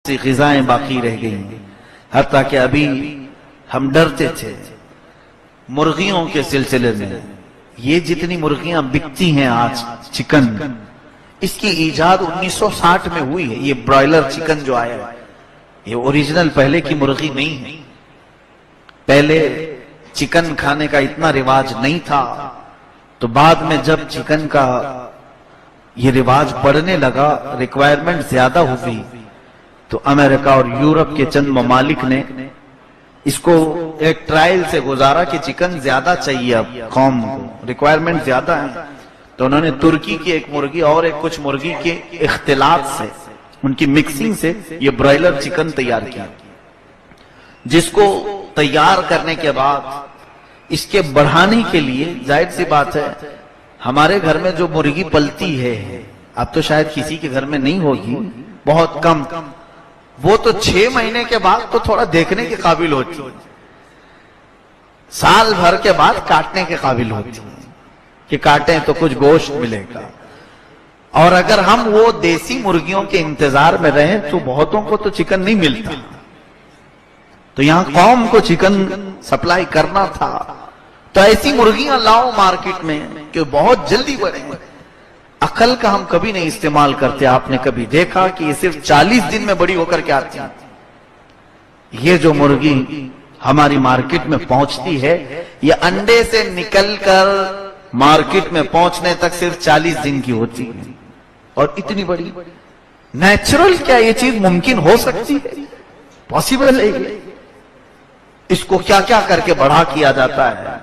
سی غذائیں باقی رہ گئی ہیں، حتیٰ کہ ابھی ہم ڈرتے تھے مرغیوں کے سلسلے میں. یہ جتنی مرغیاں بکتی ہیں آج چکن، اس کی ایجاد 1960 میں ہوئی ہے. یہ برائلر چکن جو آیا ہے یہ اوریجنل پہلے کی مرغی نہیں ہے. پہلے چکن کھانے کا اتنا رواج نہیں تھا، تو بعد میں جب چکن کا یہ رواج بڑھنے لگا، ریکوائرمنٹ زیادہ ہوئی، تو امریکہ اور یورپ کے چند ممالک نے اس کو ایک ٹرائل سے گزارا کہ چکن زیادہ چاہیے اب قوم کو، ریکوائرمنٹ زیادہ ہے. تو انہوں نے ترکی کی ایک مرغی اور ایک کچھ مرغی کے اختلاط سے، ان کی مکسنگ سے یہ برائلر چکن تیار کیا، جس کو تیار کرنے کے بعد اس کے بڑھانے کے لیے ظاہر سی بات ہے ہمارے گھر میں جو مرغی پلتی ہے، اب تو شاید کسی کے گھر میں نہیں ہوگی، بہت کم، وہ تو 6 مہینے کے بعد تو تھوڑا دیکھنے کے قابل ہوتی ہے، سال بھر کے بعد کاٹنے کے قابل ہوتی ہے کہ کاٹیں تو کچھ گوشت ملے گا. اور اگر ہم وہ دیسی مرغیوں کے انتظار میں رہیں تو بہتوں کو تو چکن نہیں ملتا. تو یہاں قوم کو چکن سپلائی کرنا تھا، تو ایسی مرغیاں لاؤ مارکیٹ میں کہ بہت جلدی بڑھیں گے. عقل کا ہم کبھی نہیں استعمال کرتے. آپ نے کبھی دیکھا کہ یہ صرف 40 دن میں بڑی ہو کر کے آتی ہے؟ یہ جو مرغی ہماری مارکیٹ میں پہنچتی ہے، یہ انڈے سے نکل کر مارکیٹ میں پہنچنے تک صرف 40 دن کی ہوتی ہے، اور اتنی بڑی. نیچرل کیا یہ چیز ممکن ہو سکتی ہے؟ پاسبل ہے. اس کو کیا کیا کر کے بڑھا کیا جاتا ہے.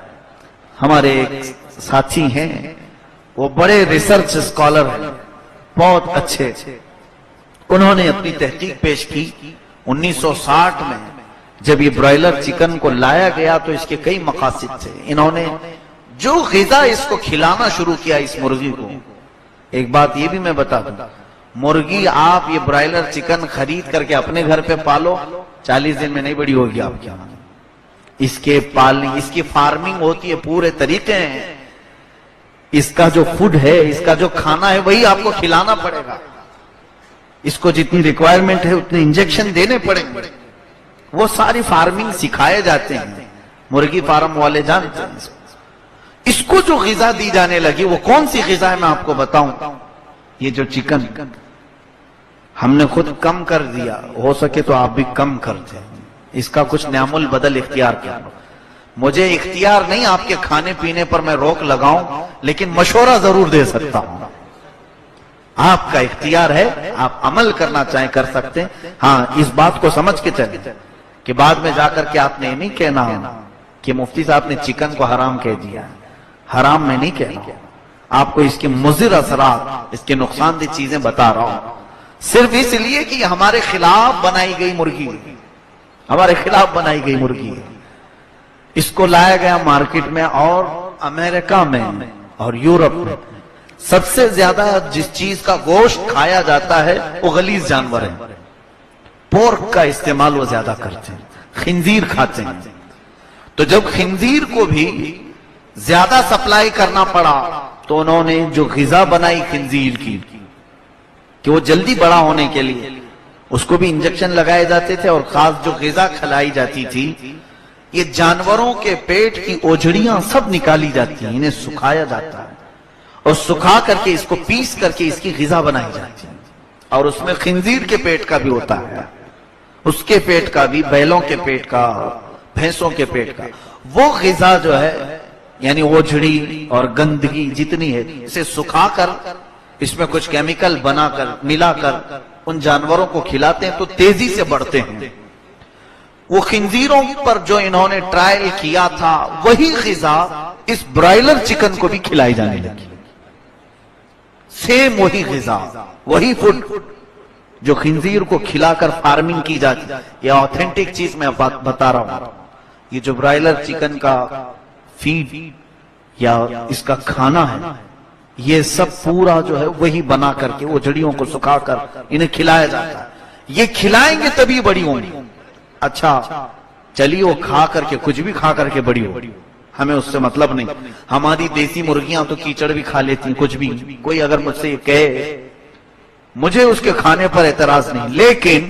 ہمارے ایک ساتھی ہیں، وہ بڑے ریسرچ اسکالر ہیں، بہت اچھے. انہوں نے اپنی تحقیق پیش کی 1960 میں جب یہ برائلر چکن کو لایا گیا تو اس کے کئی مقاصد تھے. انہوں نے جو غذا اس کو کھلانا شروع کیا اس مرغی کو. ایک بات یہ بھی میں بتا دوں، مرغی آپ یہ برائلر چکن خرید کر کے اپنے گھر پہ پالو، 40 دن میں نہیں بڑی ہوگی آپ کے. اس کے پالنے، اس کی فارمنگ ہوتی ہے، پورے طریقے ہیں. اس کا جو فوڈ ہے، اس کا جو کھانا ہے، وہی آپ کو کھلانا پڑے گا. اس کو جتنی ریکوائرمنٹ ہے اتنے انجیکشن دینے پڑیں گے. وہ ساری فارمنگ سکھائے جاتے ہیں، مرغی فارم والے جانتے ہیں. اس کو جو غذا دی جانے لگی، وہ کون سی غذا ہے میں آپ کو بتاؤں. یہ جو چکن ہم نے خود کم کر دیا، ہو سکے تو آپ بھی کم کر دیں. اس کا کچھ نعم البدل اختیار کیا. مجھے اختیار نہیں آپ کے کھانے پینے پر میں روک لگاؤں، لیکن مشورہ ضرور دے سکتا ہوں. آپ کا اختیار ہے، آپ عمل کرنا چاہیں کر سکتے ہیں. ہاں، اس بات کو سمجھ کے چلیں کہ بعد میں جا کر کے آپ نے یہ نہیں کہنا کہ مفتی صاحب نے چکن کو حرام کہہ دیا. حرام میں نہیں کہنا، آپ کو اس کے مضر اثرات، اس کے نقصان دہ چیزیں بتا رہا ہوں، صرف اس لیے کہ ہمارے خلاف بنائی گئی مرغی، ہمارے خلاف بنائی گئی مرغی. اس کو لایا گیا مارکیٹ میں، اور امریکہ میں اور یورپ میں سب سے زیادہ جس چیز کا گوشت کھایا جاتا ہے وہ غلیظ جانور ہے. پورک کا استعمال وہ زیادہ کرتے ہیں، خنزیر کھاتے ہیں. تو جب خنزیر کو بھی زیادہ سپلائی کرنا پڑا تو انہوں نے جو غذا بنائی خنزیر کی کہ وہ جلدی بڑا ہونے کے لیے اس کو بھی انجیکشن لگائے جاتے تھے، اور خاص جو غذا کھلائی جاتی تھی، یہ جانوروں کے پیٹ کی اوجھڑیاں سب نکالی جاتی ہیں، انہیں سکھایا جاتا ہے، اور سکھا کر کے اس کو پیس کر کے اس کی غذا بنائی جاتی ہے. اور اس میں خنزیر کے پیٹ کا بھی ہوتا ہے، اس کے پیٹ کا بھی، بیلوں کے پیٹ کا، بھینسوں کے پیٹ کا. وہ غذا جو ہے یعنی اوجھڑی اور گندگی جتنی ہے، اسے سکھا کر اس میں کچھ کیمیکل بنا کر ملا کر ان جانوروں کو کھلاتے ہیں تو تیزی سے بڑھتے ہیں. وہ خنزیروں پر جو انہوں نے ٹرائل کیا تھا، وہی غذا اس برائلر چکن کو بھی کھلائی جانے لگی. سیم وہی غذا، وہی فوڈ جو خنزیر کو کھلا کر فارمنگ کی جاتی. یہ آتھینٹک چیز میں بتا رہا ہوں. یہ جو برائلر چکن کا فیڈ یا اس کا کھانا ہے، یہ سب پورا جو ہے وہی بنا کر کے وہ جڑیوں کو سکھا کر انہیں کھلایا جاتا ہے. یہ کھلائیں گے تبھی بڑی ہوں گی. اچھا چلیے وہ کھا کر کے، کچھ بھی کھا کر کے بڑی ہو، ہمیں اس سے مطلب نہیں. ہماری دیسی مرغیاں تو کیچڑ بھی کھا لیتی ہیں، کچھ بھی. کوئی اگر مجھ سے یہ کہے، مجھے اس کے کھانے پر اعتراض نہیں، لیکن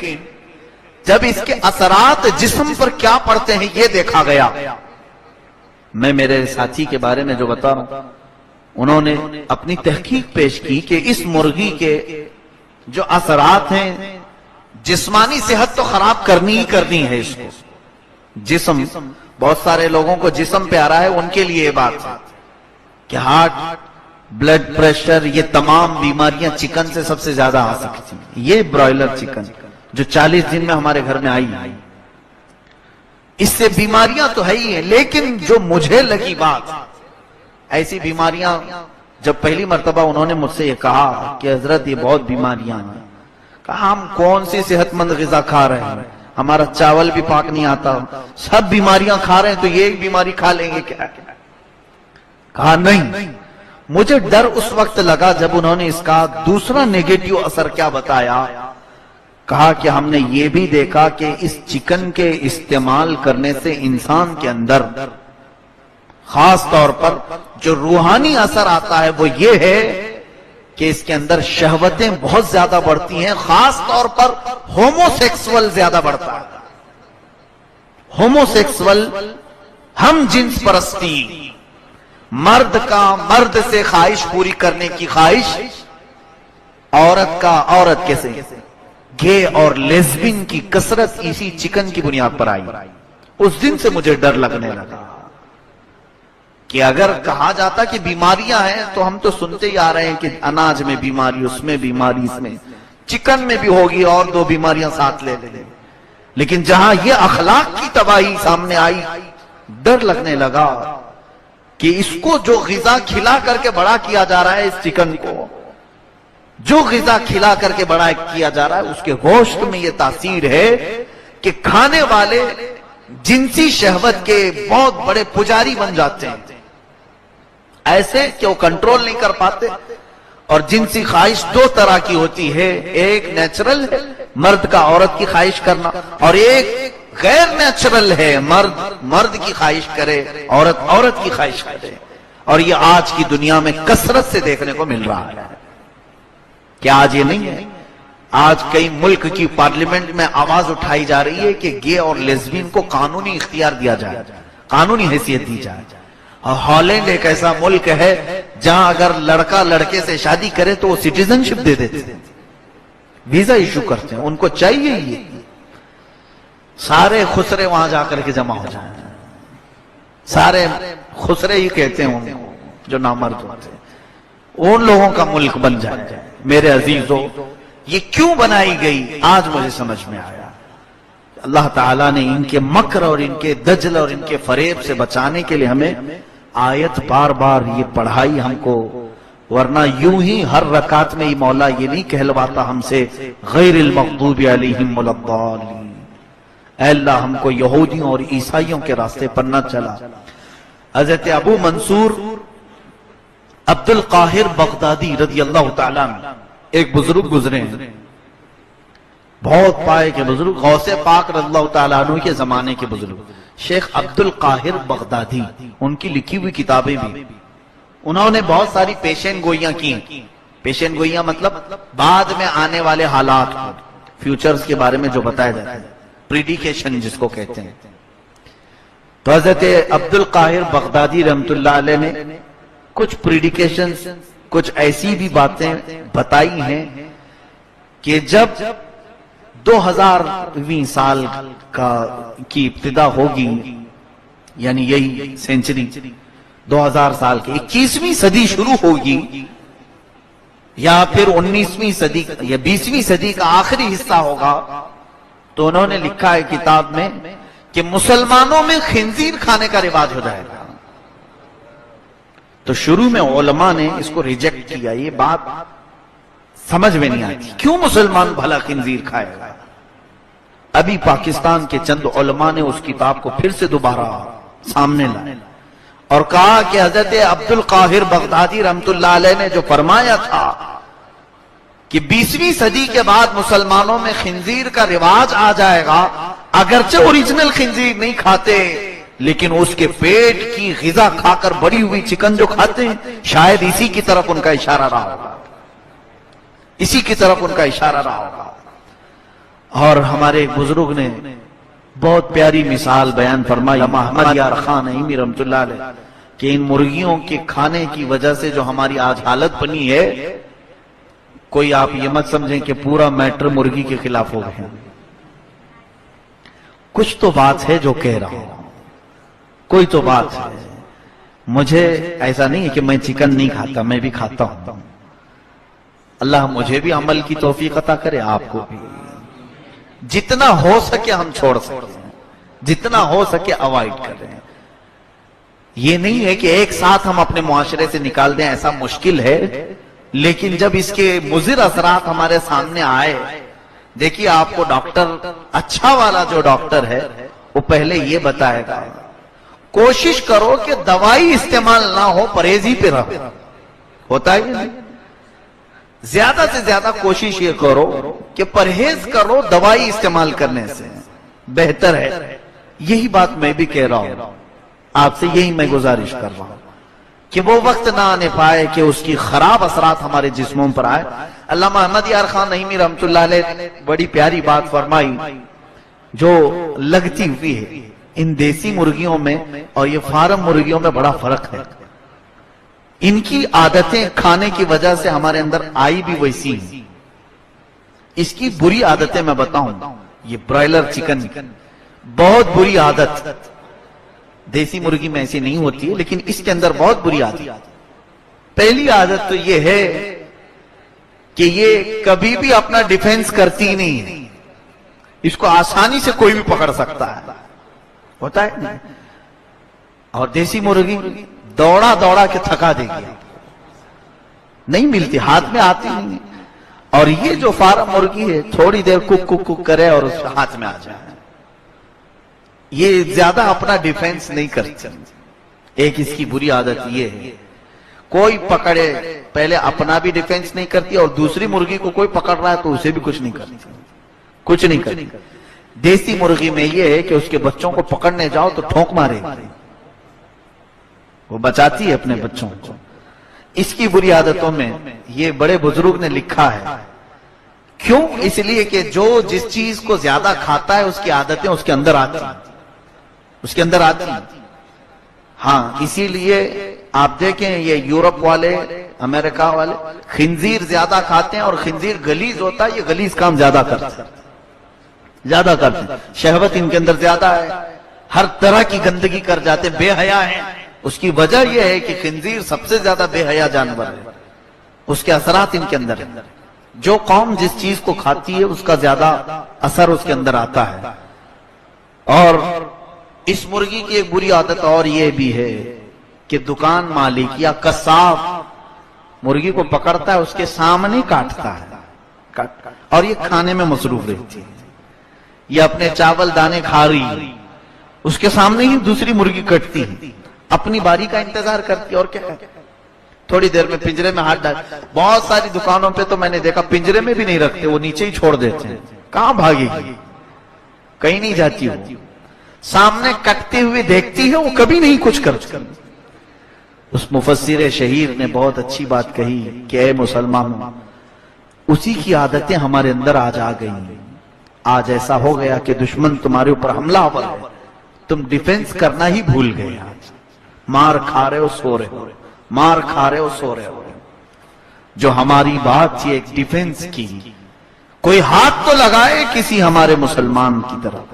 جب اس کے اثرات جسم پر کیا پڑتے ہیں یہ دیکھا گیا. میں میرے ساتھی کے بارے میں جو بتا رہا ہوں، انہوں نے اپنی تحقیق پیش کی کہ اس مرغی کے جو اثرات ہیں، جسمانی صحت تو خراب کرنی ہی کرنی ہے اس کو. جسم، بہت سارے لوگوں کو جسم پہ آ رہا ہے، ان کے لیے یہ بات ہے کہ ہارٹ، بلڈ پریشر، یہ تمام بیماریاں چکن سے سب سے زیادہ آ سکتی ہیں. یہ برائلر چکن جو 40 دن میں ہمارے گھر میں آئی، اس سے بیماریاں تو ہے ہی ہیں، لیکن جو مجھے لگی بات، ایسی بیماریاں جب پہلی مرتبہ انہوں نے مجھ سے یہ کہا کہ حضرت یہ بہت بیماریاں ہیں، کہا ہم کون سی صحت مند غذا کھا رہے ہیں، ہمارا چاول بھی پاک نہیں آتا، سب بیماریاں کھا رہے ہیں تو یہ ایک بیماری کھا لیں گے کیا؟ کہا نہیں. مجھے ڈر اس وقت لگا جب انہوں نے اس کا دوسرا نیگیٹو اثر کیا بتایا. کہا کہ ہم نے یہ بھی دیکھا کہ اس چکن کے استعمال کرنے سے انسان کے اندر خاص طور پر جو روحانی اثر آتا ہے وہ یہ ہے کہ اس کے اندر شہوتیں بہت زیادہ بڑھتی ہیں، خاص طور پر ہومو سیکسول زیادہ بڑھتا ہے. ہومو سیکسول، ہم جنس پرستی، مرد کا مرد سے خواہش پوری کرنے کی خواہش، عورت کا عورت کے سے، گے اور لیزبین کی کثرت اسی چکن کی بنیاد پر آئی. اس دن سے مجھے ڈر لگنے لگا کہ اگر کہا جاتا کہ بیماریاں ہیں تو ہم تو سنتے ہی آ رہے ہیں کہ اناج میں بیماری، اس میں بیماری، اس میں چکن میں بھی ہوگی اور 2 بیماریاں ساتھ لے لیں. لیکن جہاں یہ اخلاق کی تباہی سامنے آئی، ڈر لگنے لگا کہ اس کو جو غذا کھلا کر کے بڑا کیا جا رہا ہے، اس چکن کو جو غذا کھلا کر کے بڑا کیا جا رہا ہے، اس کے گوشت میں یہ تاثیر ہے کہ کھانے والے جنسی شہوت کے بہت بڑے پجاری بن جاتے ہیں، ایسے کہ وہ کنٹرول نہیں کر پاتے. اور جنسی خواہش 2 طرح کی ہوتی ہے، ایک نیچرل ہے مرد کا عورت کی خواہش کرنا، اور ایک غیر نیچرل ہے مرد کی خواہش کرے، عورت کی خواہش کرے. اور یہ آج کی دنیا میں کثرت سے دیکھنے کو مل رہا ہے. کیا آج یہ نہیں ہے؟ آج کئی ملک کی پارلیمنٹ میں آواز اٹھائی جا رہی ہے کہ گے اور لیزبین کو قانونی اختیار دیا جائے، قانونی حیثیت دی جائے. اور ہالینڈ ایک ایسا ملک ہے جہاں اگر لڑکا لڑکے سے شادی کرے تو وہ سٹیزن شپ دے دیتے ہیں، ویزا ایشو کرتے ہیں. ان کو چاہیے یہ سارے خسرے وہاں جا کر کے جمع ہو جائیں. سارے خسرے ہی کہتے ہیں ان کو جو نامرد ہوتے ہیں، ان لوگوں کا ملک بن جائے. میرے عزیزو، یہ کیوں بنائی گئی آج مجھے سمجھ میں آیا. اللہ تعالیٰ نے ان کے مکر اور ان کے دجل اور ان کے فریب سے بچانے کے لیے ہمیں آیت بار بار یہ پڑھائی ہم کو، ورنہ یوں ہی ہر رکعت میں ہی مولا یہ نہیں کہلواتا ہم سے غیر المغضوب علیہم ولا الضالین. اے اللہ ہم کو یہودیوں اور عیسائیوں کے راستے پر نہ چلا. حضرت ابو منصور عبد القاہر بغدادی رضی اللہ تعالیٰ عنہ ایک بزرگ گزرے ہیں، بہت پائے کے بزرگ، غوث پاک رضی اللہ تعالیٰ عنہ کے زمانے کے بزرگ، شیخ عبد القاہر بغدادی. ان کی لکھی ہوئی کتابیں بھی، انہوں نے بہت ساری پیشین گوئیاں کی. پیشین گوئیاں مطلب بعد میں آنے والے حالات کو، فیوچرز کے بارے میں جو بتایا جاتا ہے، پریڈیکیشن جس کو کہتے ہیں. تو حضرت عبد القاہر بغدادی رحمت اللہ علیہ نے کچھ پریڈیکیشن، کچھ ایسی بھی باتیں بتائی ہیں کہ جب 2000ویں سال کی ابتدا ہوگی، یعنی یہی سینچری 2000 سال کی 21ویں صدی شروع ہوگی، یا پھر 19ویں صدی یا 20ویں صدی کا آخری حصہ ہوگا، تو انہوں نے لکھا ہے کتاب میں کہ مسلمانوں میں خنزیر کھانے کا رواج ہو جائے گا. تو شروع میں علماء نے اس کو ریجیکٹ کیا. یہ بات سمجھ میں نہیں آتی، کیوں مسلمان بھلا خنزیر کھائے گا؟ ابھی پاکستان کے چند علماء نے اس کتاب کو پھر سے دوبارہ سامنے لائے اور کہا کہ حضرت عبد القاہر بغدادی رحمت اللہ علیہ نے جو فرمایا تھا کہ 20ویں صدی کے بعد مسلمانوں میں خنزیر کا رواج آ جائے گا، اگرچہ اوریجنل خنزیر نہیں کھاتے لیکن اس کے پیٹ کی غذا کھا کر بڑی ہوئی چکن جو کھاتے ہیں، شاید اسی کی طرف ان کا اشارہ رہا ہوگا، اسی کی طرف ان کا اشارہ رہا ہوگا. اور ہمارے ایک بزرگ نے بہت پیاری مثال بیان فرمائی، محمد یار خان نعیمی رحمۃ اللہ علیہ، کہ ان مرغیوں کے کھانے کی وجہ سے جو ہماری آج حالت بنی ہے، کوئی آپ یہ مت سمجھیں کہ پورا میٹر مرغی کے خلاف ہو گئے، کچھ تو بات ہے جو کہہ رہا ہوں، کوئی تو بات ہے۔ مجھے ایسا نہیں ہے کہ میں چکن نہیں کھاتا، میں بھی کھاتا ہوں، اللہ مجھے بھی عمل کی توفیق عطا کرے، آپ کو بھی، جتنا ہو سکے ہم چھوڑ سکیں، جتنا ہو سکے اوائڈ کریں۔ یہ نہیں ہے کہ ایک ساتھ ہم اپنے معاشرے سے نکال دیں، ایسا مشکل ہے، لیکن جب اس کے مضر اثرات ہمارے سامنے آئے، دیکھیے آپ کو ڈاکٹر، اچھا والا جو ڈاکٹر ہے وہ پہلے یہ بتائے گا کوشش کرو کہ دوائی استعمال نہ ہو، پرہیز ہی پہ رہو، ہوتا ہے نہیں؟ زیادہ سے زیادہ کوشش یہ کرو کہ پرہیز کرو دوائی استعمال کرنے سے، بہتر ہے۔ یہی بات میں بھی کہہ رہا ہوں، آپ سے یہی میں گزارش کر رہا ہوں کہ وہ وقت نہ آنے پائے کہ اس کی خراب اثرات ہمارے جسموں پر آئے۔ علامہ احمد یار خان نعیمی رحمۃ اللہ علیہ نے بڑی پیاری بات فرمائی جو لگتی ہوئی ہے، ان دیسی مرغیوں میں اور یہ فارم مرغیوں میں بڑا فرق ہے۔ ان کی عادتیں کھانے کی وجہ سے ہمارے اندر آئی بھی ویسی ہیں۔ اس کی بری عادتیں میں بتاؤں، یہ برائلر چکن بہت بری عادت، دیسی مرغی میں ایسی نہیں ہوتی ہے، لیکن اس کے اندر بہت بری عادت۔ پہلی عادت تو یہ ہے کہ یہ کبھی بھی اپنا ڈیفنس کرتی نہیں ہے، اس کو آسانی سے کوئی بھی پکڑ سکتا ہے، ہوتا ہے۔ اور دیسی مرغی دوڑا دوڑا کے تھکا دے گی، نہیں ملتی، ہاتھ میں آتی نہیں۔ اور یہ جو فارم مرغی ہے تھوڑی دیر کک کک کک کرے اور اس ہاتھ میں آ جائے، یہ زیادہ اپنا ڈیفنس نہیں کرتی۔ ایک اس کی بری عادت یہ ہے، کوئی پکڑے پہلے اپنا بھی ڈیفنس نہیں کرتی، اور دوسری مرغی کو کوئی پکڑ رہا ہے تو اسے بھی کچھ نہیں کرتی، کچھ نہیں کرتی۔ دیسی مرغی میں یہ ہے کہ اس کے بچوں کو پکڑنے جاؤ تو ٹھونک مارے گی، وہ بچاتی ہے اپنے بچوں کو۔ اس کی بری عادتوں میں یہ بڑے بزرگ نے لکھا ہے، کیوں؟ اس لیے کہ جو جس چیز کو زیادہ کھاتا ہے اس کی عادتیں اس کے اندر آتی ہیں، اس کے اندر آتی ہیں۔ ہاں، اسی لیے آپ دیکھیں یہ یورپ والے، امریکہ والے خنزیر زیادہ کھاتے ہیں، اور خنزیر غلیظ ہوتا ہے، یہ غلیظ کام زیادہ کرتے ہیں، شہوت ان کے اندر زیادہ ہے، ہر طرح کی گندگی کر جاتے، بے حیا ہیں۔ اس کی وجہ یہ ہے کہ خنزیر سب سے زیادہ بے حیا جانور ہے، اس کے اثرات ان کے اندر ہیں۔ جو قوم جس چیز کو کھاتی ہے اس کا زیادہ اثر اس کے اندر آتا ہے۔ اور اس مرغی کی ایک بری عادت اور یہ بھی ہے کہ دکان مالک یا قصاب مرغی کو پکڑتا ہے، اس کے سامنے کاٹتا ہے، اور یہ کھانے میں مصروف رہتی ہے، یہ اپنے چاول دانے کھا رہی، اس کے سامنے ہی دوسری مرغی کٹتی ہے، اپنی باری کا انتظار کرتی ہے، اور کیا ہے تھوڑی دیر میں پنجرے میں ہاتھ ڈال۔ بہت ساری دکانوں پہ تو میں نے دیکھا پنجرے میں بھی نہیں رکھتے، وہ نیچے ہی چھوڑ دیتے ہیں، کہاں بھاگے گی، کہیں نہیں جاتی، وہ سامنے کٹتے ہوئے دیکھتی ہے، وہ کبھی نہیں کچھ کرتی۔ اس مفسر شہیر نے بہت اچھی بات کہی کہ اے مسلمانوں، اسی کی عادتیں ہمارے اندر آج آ گئی، آج ایسا ہو گیا کہ دشمن تمہارے اوپر حملہ آور ہے، تم ڈیفنس کرنا ہی بھول گئے، آج مار کھا رہے ہو سو رہے ہو، مار کھا رہے ہو سو رہے ہو۔ جو ہماری بات تھی ایک ڈیفنس کی، کوئی ہاتھ تو لگائے کسی ہمارے مسلمان کی طرف،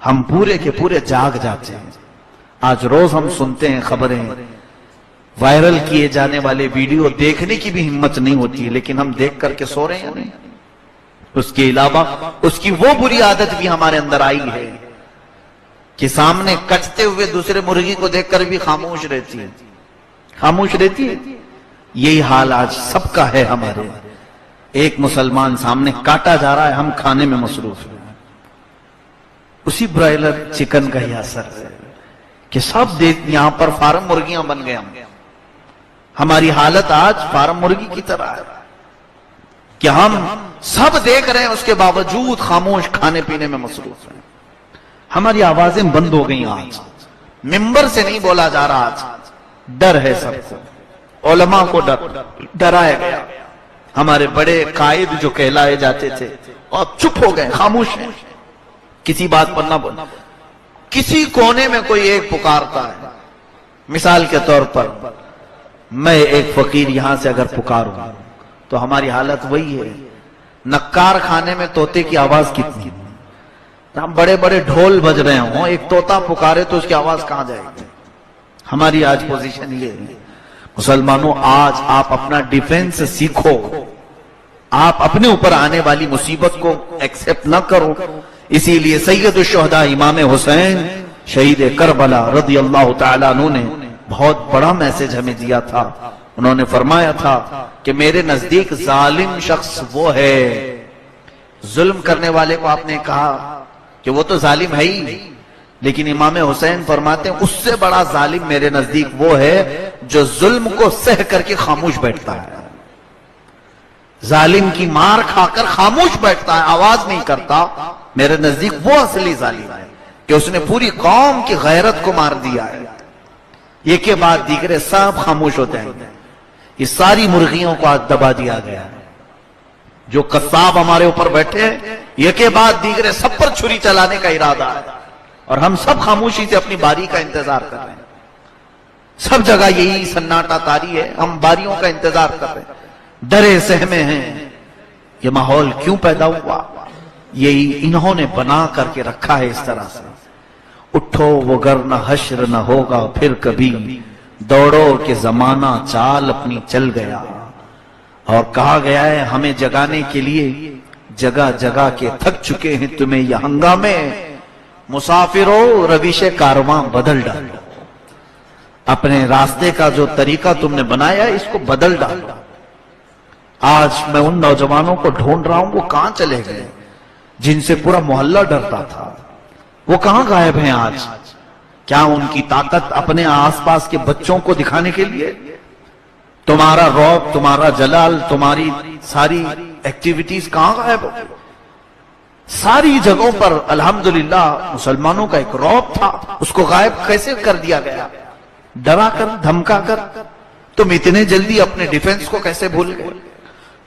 ہم پورے کے پورے جاگ جاتے ہیں۔ آج روز ہم سنتے ہیں خبریں، وائرل کیے جانے والے ویڈیو دیکھنے کی بھی ہمت نہیں ہوتی، لیکن ہم دیکھ کر کے سو رہے ہیں نہیں۔ اس کے علاوہ اس کی وہ بری عادت بھی ہمارے اندر آئی ہے کہ سامنے کٹتے ہوئے دوسرے مرغی کو دیکھ کر بھی خاموش رہتی ہے، خاموش رہتی ہے۔ یہی حال آج سب کا ہے ہمارے، ایک مسلمان سامنے کاٹا جا رہا ہے، ہم کھانے میں مصروف ہیں۔ اسی برائلر چکن کا ہی اثر ہے کہ سب یہاں پر فارم مرغیاں بن گئے، ہماری حالت آج فارم مرغی کی طرح ہے کہ ہم سب دیکھ رہے ہیں، اس کے باوجود خاموش کھانے پینے میں مصروف ہیں۔ ہماری آوازیں بند ہو گئی، آج ممبر سے نہیں بولا جا رہا، آج ڈر ہے سب کو، علماء کو ڈرایا گیا۔ ہمارے بڑے قائد جو کہلائے جاتے تھے اور چپ ہو گئے، خاموش ہیں، کسی بات پر نہ بولنا۔ کسی کونے میں کوئی ایک پکارتا ہے، مثال کے طور پر میں ایک فقیر یہاں سے اگر پکاروں تو ہماری حالت وہی ہے، نکار خانے میں طوطے کی آواز کتنی، ہم بڑے بڑے ڈھول بج رہے ہوں، ایک طوطا پکارے تو اس کی آواز کہاں جائے گی؟ ہماری آج پوزیشن یہ ہے۔ مسلمانوں، آج آپ اپنا ڈیفنس سیکھو، آپ اپنے اوپر آنے والی مصیبت کو ایکسپٹ نہ کرو۔ اسی لیے سید الشہداء امام حسین شہید کربلا رضی اللہ تعالیٰ عنہ نے بہت بڑا میسج ہمیں دیا تھا۔ انہوں نے فرمایا تھا کہ میرے نزدیک ظالم شخص وہ ہے، ظلم کرنے والے کو آپ نے کہا کہ وہ تو ظالم ہے ہی، لیکن امام حسین فرماتے ہیں اس سے بڑا ظالم میرے نزدیک وہ ہے جو ظلم کو سہ کر کے خاموش بیٹھتا ہے، ظالم کی مار کھا کر خاموش بیٹھتا ہے، آواز نہیں کرتا۔ میرے نزدیک وہ اصلی ظالم ہے کہ اس نے پوری قوم کی غیرت کو مار دیا ہے۔ یہ کے بعد دیگرے سب خاموش ہوتے ہیں۔ یہ ساری مرغیوں کو آج دبا دیا گیا ہے۔ جو قصاب ہمارے اوپر بیٹھے ہیں، یہ کے بعد دیگرے سب پر چھری چلانے کا ارادہ ہے، اور ہم سب خاموشی سے اپنی باری کا انتظار کر رہے ہیں۔ سب جگہ یہی سناٹا طاری ہے، ہم باریوں کا انتظار کر رہے ہیں، ڈرے سہمے ہیں۔ یہ ماحول کیوں پیدا ہوا؟ یہی انہوں نے بنا کر کے رکھا ہے اس طرح سے۔ اٹھو وگرنہ حشر نہ ہوگا پھر کبھی، دوڑو کہ زمانہ چال اپنی چل گیا۔ اور کہا گیا ہے ہمیں جگانے کے لیے جگہ جگہ کے تھک چکے ہیں تمہیں یہ ہنگامے، مسافروں روش کارواں بدل ڈالو، اپنے راستے کا جو طریقہ تم نے بنایا ہے اس کو بدل ڈالو۔ آج میں ان نوجوانوں کو ڈھونڈ رہا ہوں، وہ کہاں چلے گئے جن سے پورا محلہ ڈرتا تھا؟ وہ کہاں غائب ہیں آج؟ کیا ان کی طاقت اپنے آس پاس کے بچوں کو دکھانے کے لیے؟ تمہارا رعب، تمہارا جلال، تمہاری ساری ایکٹیویٹیز کہاں غائب ہو؟ ساری جگہوں پر الحمدللہ مسلمانوں کا ایک رعب تھا، اس کو غائب کیسے کر دیا گیا؟ ڈرا کر، دھمکا کر۔ تم اتنے جلدی اپنے ڈیفنس کو کیسے بھول گئے؟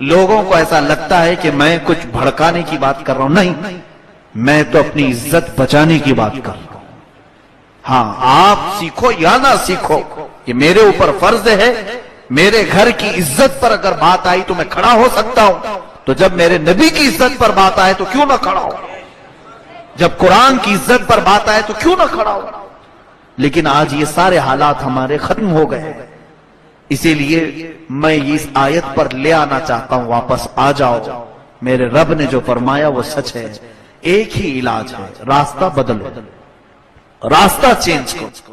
لوگوں کو ایسا لگتا ہے کہ میں کچھ بھڑکانے کی بات کر رہا ہوں، نہیں، میں تو اپنی عزت بچانے کی بات کر رہا ہوں۔ ہاں، آپ سیکھو یا نہ سیکھو، یہ میرے اوپر فرض ہے۔ میرے گھر کی عزت پر اگر بات آئی تو میں کھڑا ہو سکتا ہوں، تو جب میرے نبی کی عزت پر بات آئے تو کیوں نہ کھڑا ہو؟ جب قرآن کی عزت پر بات آئے تو کیوں نہ کھڑا ہو؟ لیکن آج یہ سارے حالات ہمارے ختم ہو گئے ہیں۔ اسی لیے میں اس آیت پر لے آنا چاہتا ہوں، واپس آ جاؤ، میرے رب نے جو فرمایا وہ سچ ہے۔ ایک ہی علاج ہے، راستہ بدلو، راستہ چینج کرو۔